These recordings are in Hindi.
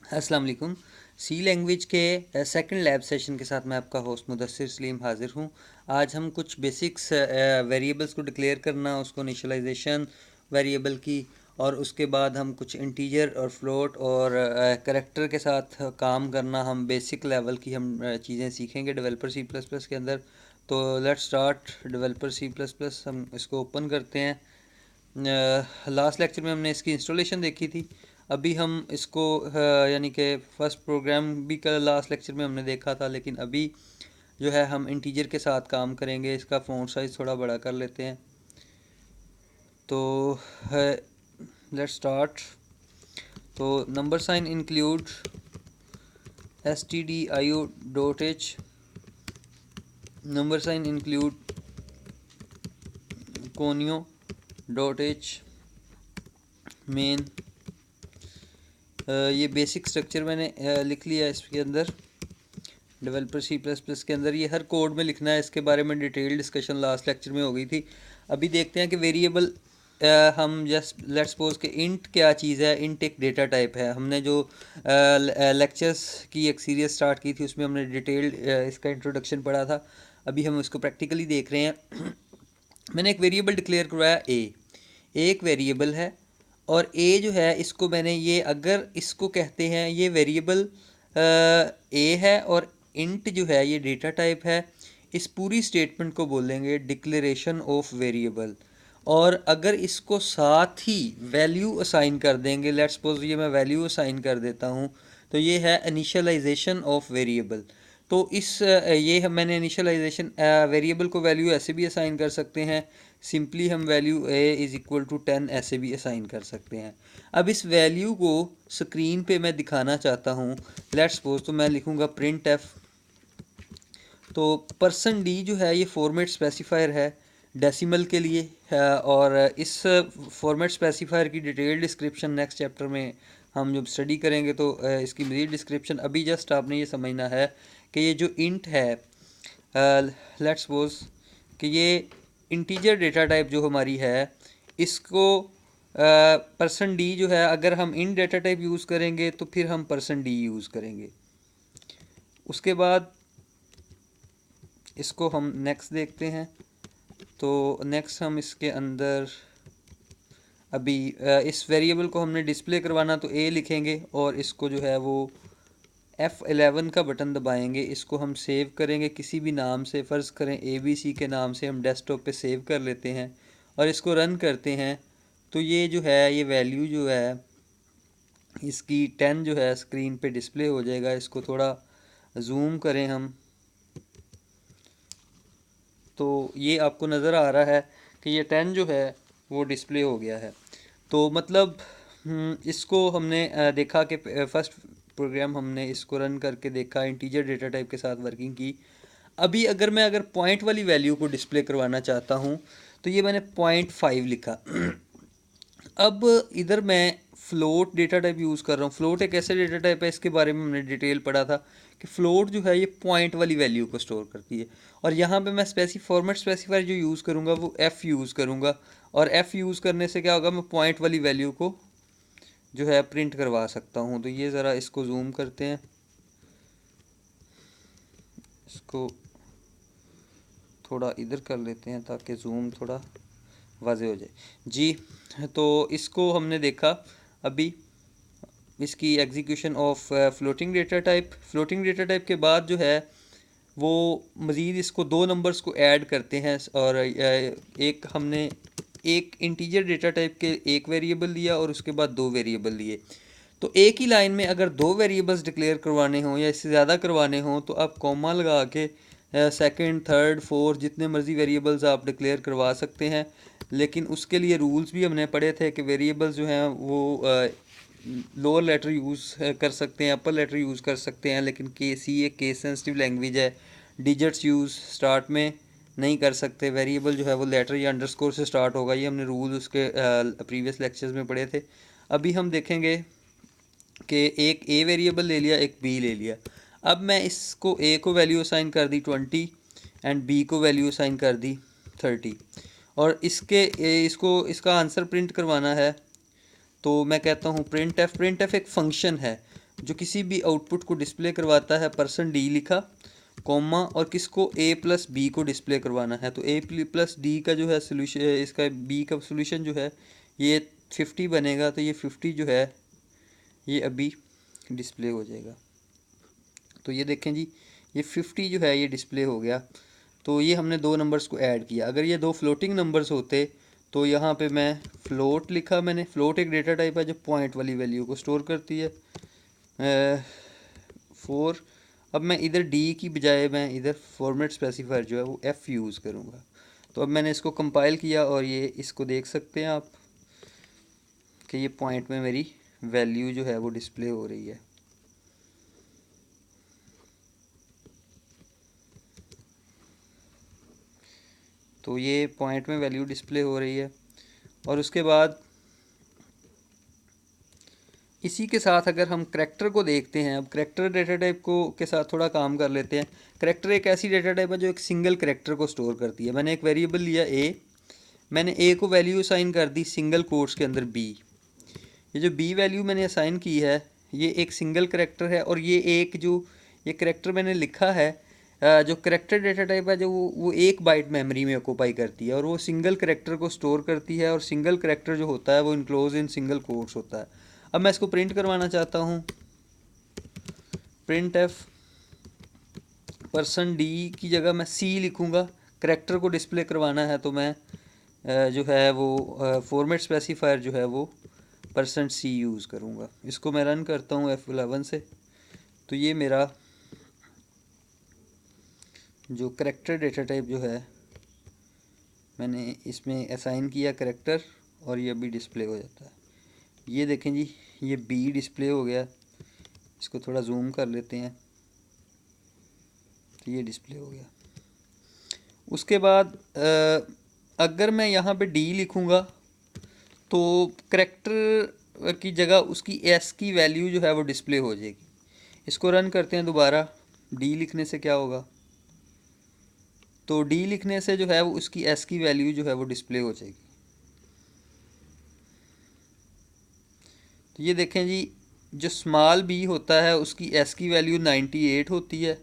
अस्सलाम वालेकुम। सी लैंग्वेज के सेकंड लैब सेशन के साथ मैं आपका होस्ट मुदस्सिर सलीम हाज़िर हूँ। आज हम कुछ बेसिक्स वेरिएबल्स को डिक्लेयर करना, उसको इनिशियलाइजेशन वेरिएबल की, और उसके बाद हम कुछ इंटीजर और फ्लोट और करैक्टर के साथ काम करना, हम बेसिक लेवल की हम चीज़ें सीखेंगे डेवलपर सी प्लस प्लस के अंदर। तो let's start developer C plus plus. हम इसको ओपन करते हैं। लास्ट लेक्चर में हमने इसकी इंस्टॉलेशन देखी थी। अभी हम इसको यानी कि फ़र्स्ट प्रोग्राम भी कल लास्ट लेक्चर में हमने देखा था, लेकिन अभी जो है हम इंटीजर के साथ काम करेंगे। इसका फ़ॉन्ट साइज़ थोड़ा बड़ा कर लेते हैं। तो लेट्स स्टार्ट। तो number sign include stdio.h, number sign include conio.h, main. ये बेसिक स्ट्रक्चर मैंने लिख लिया इसके अंदर डेवलपर सी प्लस प्लस के अंदर। ये हर कोड में लिखना है, इसके बारे में डिटेल डिस्कशन लास्ट लेक्चर में हो गई थी। अभी देखते हैं कि वेरिएबल हम जस्ट लेट्स सपोज कि इंट क्या चीज़ है। इंट एक डेटा टाइप है। हमने जो लेक्चर्स की एक सीरीज स्टार्ट की थी उसमें हमने डिटेल्ड इसका इंट्रोडक्शन पढ़ा था। अभी हम इसको प्रैक्टिकली देख रहे हैं। मैंने एक वेरिएबल डिक्लेयर करवाया ए, एक वेरिएबल है, और ए जो है इसको मैंने ये अगर इसको कहते हैं ये वेरिएबल ए है, और इंट जो है ये डेटा टाइप है। इस पूरी स्टेटमेंट को बोलेंगे डिक्लेरेशन ऑफ वेरिएबल। और अगर इसको साथ ही वैल्यू असाइन कर देंगे, लेट्स सपोज ये मैं वैल्यू असाइन कर देता हूँ, तो ये है इनिशियलाइजेशन ऑफ वेरिएबल। तो ये मैंने इनिशियलाइजेशन वेरिएबल को वैल्यू ऐसे भी असाइन कर सकते हैं। सिंपली हम value a is equal to 10 ऐसे भी असाइन कर सकते हैं। अब इस वैल्यू को स्क्रीन पे मैं दिखाना चाहता हूँ। लेट्स सपोज तो मैं लिखूँगा प्रिंट एफ। तो %d जो है ये फॉर्मेट स्पेसिफायर है डेसिमल के लिए है, और इस फॉर्मेट स्पेसिफायर की डिटेल डिस्क्रिप्शन नेक्स्ट चैप्टर में हम जब स्टडी करेंगे तो इसकी मज़ीद डिस्क्रिप्शन। अभी जस्ट आपने ये समझना है कि ये जो इंट है, लेट्स सपोज कि ये इंटीजर डेटा टाइप जो हमारी है, इसको %d जो है अगर हम इन डेटा टाइप यूज़ करेंगे तो फिर हम %d यूज़ करेंगे। उसके बाद इसको हम नेक्स्ट देखते हैं। तो नेक्स्ट हम इसके अंदर अभी इस वेरिएबल को हमने डिस्प्ले करवाना, तो ए लिखेंगे और इसको जो है वो F11 का बटन दबाएंगे। इसको हम सेव करेंगे किसी भी नाम से, फ़र्ज़ करें ABC के नाम से हम डेस्कटॉप पे सेव कर लेते हैं और इसको रन करते हैं। तो ये जो है ये वैल्यू जो है इसकी 10 जो है स्क्रीन पे डिस्प्ले हो जाएगा। इसको थोड़ा जूम करें हम, तो ये आपको नज़र आ रहा है कि ये 10 जो है वो डिस्प्ले हो गया है। तो मतलब इसको हमने देखा कि फर्स्ट प्रोग्राम हमने इसको रन करके देखा, इंटीजर डेटा टाइप के साथ वर्किंग की। अभी अगर पॉइंट वाली वैल्यू को डिस्प्ले करवाना चाहता हूँ, तो ये मैंने 0.5 लिखा। अब इधर मैं फ्लोट डेटा टाइप यूज़ कर रहा हूँ। फ्लोट एक ऐसे डेटा टाइप है, इसके बारे में हमने डिटेल पढ़ा था कि फ्लोट जो है ये पॉइंट वाली वैल्यू को स्टोर करती है। और यहाँ पे मैं फॉर्मेट स्पेसिफायर जो यूज़ करूँगा वो एफ़ यूज़ करूँगा, और एफ़ यूज़ करने से क्या होगा, मैं पॉइंट वाली वैल्यू को जो है प्रिंट करवा सकता हूँ। तो ये ज़रा इसको जूम करते हैं, इसको थोड़ा इधर कर लेते हैं ताकि जूम थोड़ा वाज़े हो जाए जी। तो इसको हमने देखा अभी, इसकी execution of floating data type. Floating data type के बाद जो है वो मज़ीद इसको दो नंबर्स को ऐड करते हैं, और एक हमने एक इंटीजर डेटा टाइप के एक वेरिएबल लिया और उसके बाद दो वेरिएबल लिए। तो एक ही लाइन में अगर दो वेरिएबल्स डिक्लेयर करवाने हों या इससे ज़्यादा करवाने हों तो आप कॉमा लगा के सेकंड, थर्ड, फोर्थ जितने मर्ज़ी वेरिएबल्स आप डिक्लेयर करवा सकते हैं। लेकिन उसके लिए रूल्स भी हमने पढ़े थे कि वेरिएबल्स जो हैं वो लोअर लेटर यूज़ कर सकते हैं, अपर लेटर यूज़ कर सकते हैं, लेकिन सी एक केस सेंसिटिव लैंग्वेज है, डिजिट्स यूज़ स्टार्ट में नहीं कर सकते। वेरिएबल जो है वो लेटर या अंडरस्कोर से स्टार्ट होगा। ये हमने रूल उसके प्रीवियस लेक्चर्स में पढ़े थे। अभी हम देखेंगे कि एक ए वेरिएबल ले लिया, एक बी ले लिया। अब मैं इसको ए को वैल्यू असाइन कर दी 20 एंड बी को वैल्यू असाइन कर दी 30, और इसको इसका आंसर प्रिंट करवाना है। तो मैं कहता हूँ प्रिंट एफ। प्रिंट एफ एक फंक्शन है। जो किसी भी आउटपुट को डिस्प्ले करवाता है परसेंट डी लिखा, कॉमा, और किसको ए प्लस बी को डिस्प्ले करवाना है, तो ए प्लस डी का जो है सोल्यूशन, इसका बी का सोल्यूशन जो है ये 50 बनेगा, तो ये 50 जो है ये अभी डिस्प्ले हो जाएगा। तो ये देखें जी, ये 50 जो है ये डिस्प्ले हो गया। तो ये हमने दो नंबर्स को ऐड किया। अगर ये दो फ्लोटिंग नंबर्स होते तो यहाँ पे मैं फ्लोट लिखा, मैंने फ्लोट एक डेटा टाइप है जो पॉइंट वाली वैल्यू को स्टोर करती है 4। अब मैं इधर डी की बजाय मैं इधर फॉर्मेट स्पेसिफायर जो है वो एफ़ यूज़ करूँगा। तो अब मैंने इसको कंपाइल किया और ये इसको देख सकते हैं आप कि ये पॉइंट में मेरी वैल्यू जो है वो डिस्प्ले हो रही है। तो ये पॉइंट में वैल्यू डिस्प्ले हो रही है। और उसके बाद इसी के साथ अगर हम करैक्टर को देखते हैं, अब करैक्टर डेटा टाइप को के साथ थोड़ा काम कर लेते हैं। करैक्टर एक ऐसी डेटा टाइप है जो एक सिंगल करैक्टर को स्टोर करती है। मैंने एक वेरिएबल लिया ए, मैंने ए को वैल्यू असाइन कर दी सिंगल कोट्स के अंदर बी। ये जो बी वैल्यू मैंने असाइन की है ये एक सिंगल करैक्टर है, और ये एक जो ये करैक्टर मैंने लिखा है जो करैक्टर डेटा टाइप है जो वो 1 बाइट मेमोरी में ऑक्यूपाई करती है, और वो सिंगल करैक्टर को स्टोर करती है, और सिंगल करैक्टर जो होता है वो इनक्लोज इन सिंगल कोट्स होता है। अब मैं इसको प्रिंट करवाना चाहता हूँ, प्रिंट एफ परसेंट डी की जगह मैं सी लिखूँगा। करैक्टर को डिस्प्ले करवाना है तो मैं जो है वो फॉर्मेट स्पेसिफायर जो है वो परसेंट सी यूज़ करूँगा। इसको मैं रन करता हूँ F11 से, तो ये मेरा जो करैक्टर डेटा टाइप जो है मैंने इसमें असाइन किया करैक्टर, और ये अभी डिस्प्ले हो जाता है। ये देखें जी, ये बी डिस्प्ले हो गया। इसको थोड़ा जूम कर लेते हैं, तो ये डिस्प्ले हो गया। उसके बाद अगर मैं यहाँ पे डी लिखूँगा तो करैक्टर की जगह उसकी एस की वैल्यू जो है वो डिस्प्ले हो जाएगी। इसको रन करते हैं दोबारा। डी लिखने से क्या होगा, तो डी लिखने से जो है वो उसकी एस की वैल्यू जो है वो डिस्प्ले हो जाएगी। तो ये देखें जी, जो स्मॉल बी होता है उसकी एस की वैल्यू 98 होती है,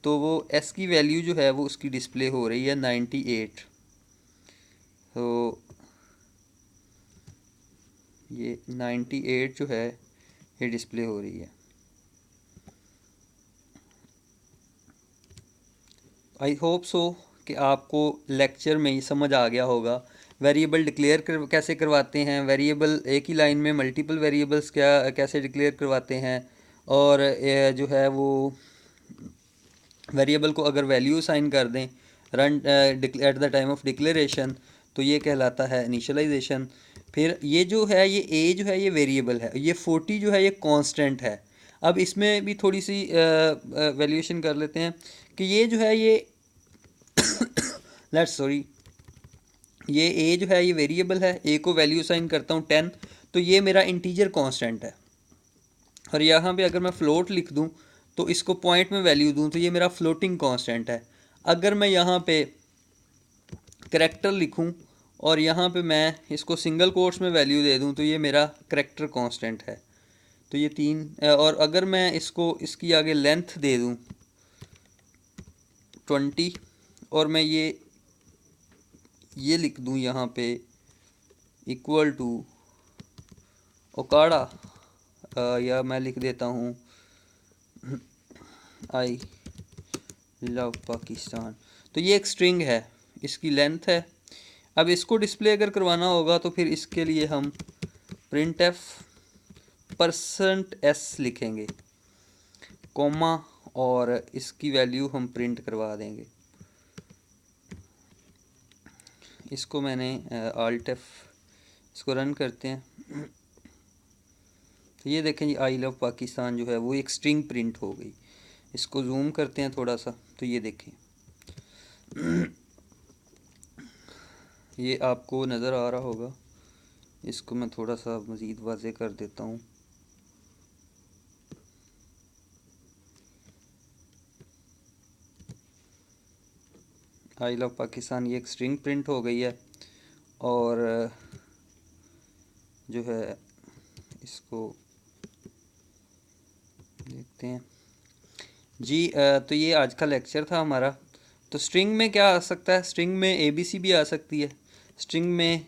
तो वो एस की वैल्यू जो है वो उसकी डिस्प्ले हो रही है 98। तो ये 98 जो है ये डिस्प्ले हो रही है। आई होप सो कि आपको लेक्चर में ही समझ आ गया होगा वेरिएबल डिक्लेयर कैसे करवाते हैं, वेरिएबल एक ही लाइन में मल्टीपल वेरिएबल्स कैसे डिक्लेयर करवाते हैं, और जो है वो वेरिएबल को अगर वैल्यू असाइन कर दें run at the time of declaration तो ये कहलाता है इनिशियलाइजेशन। फिर ये जो है ये ए जो है ये वेरिएबल है, ये 40 जो है ये कांस्टेंट है। अब इसमें भी थोड़ी सी वैल्यूएशन कर लेते हैं कि ये जो है ये लेट्स सॉरी, ये ए जो है ये वेरिएबल है, ए को वैल्यू असाइन करता हूँ 10, तो ये मेरा इंटीजर कांस्टेंट है। और यहाँ पे अगर मैं फ्लोट लिख दूँ तो इसको पॉइंट में वैल्यू दूँ तो ये मेरा फ्लोटिंग कांस्टेंट है। अगर मैं यहाँ पे करैक्टर लिखूँ और यहाँ पे मैं इसको सिंगल कोट्स में वैल्यू दे दूँ तो ये मेरा करैक्टर कांस्टेंट है। तो ये 3, और अगर मैं इसको इसकी आगे लेंथ दे दूँ 20, और मैं ये लिख दूँ यहाँ पे इक्वल टू ओकाड़ा, या मैं लिख देता हूँ आई लव पाकिस्तान। तो ये एक स्ट्रिंग है, इसकी लेंथ है। अब इसको डिस्प्ले अगर करवाना होगा तो फिर इसके लिए हम प्रिंट एफ परसेंट एस लिखेंगे, कॉमा, और इसकी वैल्यू हम प्रिंट करवा देंगे। इसको मैंने आल्ट एफ, इसको रन करते हैं। तो ये देखें जी, आई लव पाकिस्तान जो है वो एक स्ट्रिंग प्रिंट हो गई। इसको जूम करते हैं थोड़ा सा, तो ये देखें ये आपको नज़र आ रहा होगा। इसको मैं थोड़ा सा मज़ीद वाज़े कर देता हूँ। आई लव पाकिस्तान ये एक स्ट्रिंग प्रिंट हो गई है, और जो है इसको देखते हैं जी। तो ये आज का लेक्चर था हमारा। तो स्ट्रिंग में क्या आ सकता है? स्ट्रिंग में ABC भी आ सकती है। स्ट्रिंग में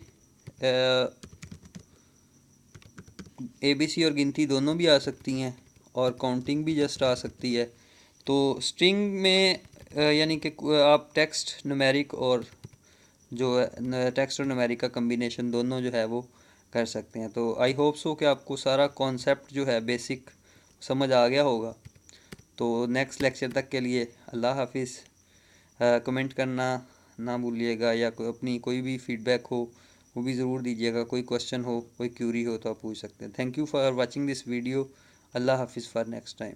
ABC और गिनती दोनों भी आ सकती हैं, और काउंटिंग भी जस्ट आ सकती है। तो स्ट्रिंग में यानी कि आप टेक्स्ट, न्यूमेरिक और जो है टेक्स्ट और न्यूमेरिक का कम्बिनेशन दोनों जो है वो कर सकते हैं। तो आई होप सो कि आपको सारा कॉन्सेप्ट जो है बेसिक समझ आ गया होगा। तो नेक्स्ट लेक्चर तक के लिए अल्लाह हाफिज़। कमेंट करना ना भूलिएगा, या अपनी कोई भी फीडबैक हो वो भी ज़रूर दीजिएगा। कोई क्वेश्चन हो, कोई क्यूरी हो तो आप पूछ सकते हैं। Thank you for watching this video. अल्लाह हाफिज़ फॉर नेक्स्ट टाइम।